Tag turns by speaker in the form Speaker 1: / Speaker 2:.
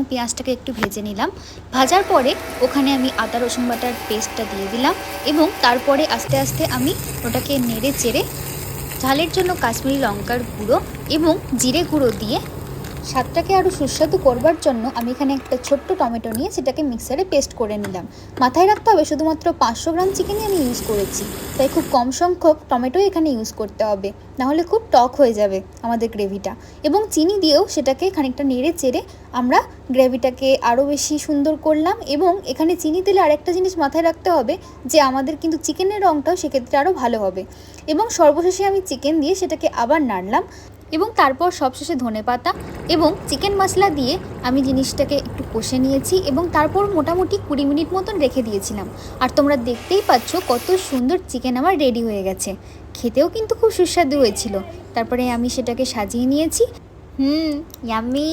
Speaker 1: পেঁয়াজটাকে একটু ভেজে নিলাম। ভাজার পরে ওখানে আমি আদা রসুন বাটার পেস্টটা দিয়ে দিলাম এবং তারপরে আস্তে আস্তে আমি ওটাকে নেড়ে চেড়ে ঝালের জন্য কাশ্মীরি লঙ্কার গুঁড়ো এবং জিরে গুঁড়ো দিয়ে স্বাদটাকে আরও সুস্বাদু করবার জন্য আমি এখানে একটা ছোট্ট টমেটো নিয়ে সেটাকে মিক্সারে পেস্ট করে নিলাম। মাথায় রাখতে হবে শুধুমাত্র 500 গ্রাম চিকেনই আমি ইউজ করেছি, তাই খুব কম সংখ্যক টমেটোই এখানে ইউজ করতে হবে, নাহলে খুব টক হয়ে যাবে আমাদের গ্রেভিটা। এবং চিনি দিয়েও সেটাকে খানিকটা নেড়ে চেড়ে আমরা গ্রেভিটাকে আরও বেশি সুন্দর করলাম। এবং এখানে চিনি দিলে আরেকটা জিনিস মাথায় রাখতে হবে যে আমাদের কিন্তু চিকেনের রঙটাও সেক্ষেত্রে আরও ভালো হবে। এবং সর্বশেষে আমি চিকেন দিয়ে সেটাকে আবার নাড়লাম এবং তারপর সবশেষে ধনেপাতা এবং চিকেন মশলা দিয়ে আমি জিনিসটাকে একটু কষে নিয়েছি এবং তারপর মোটামুটি 20 মিনিট মতন রেখে দিয়েছিলাম। আর তোমরা দেখতেই পাচ্ছ কত সুন্দর চিকেন আমার রেডি হয়ে গেছে। খেতেও কিন্তু খুব সুস্বাদু হয়েছিল। তারপরে আমি সেটাকে সাজিয়ে নিয়েছি। ইয়াম্মি।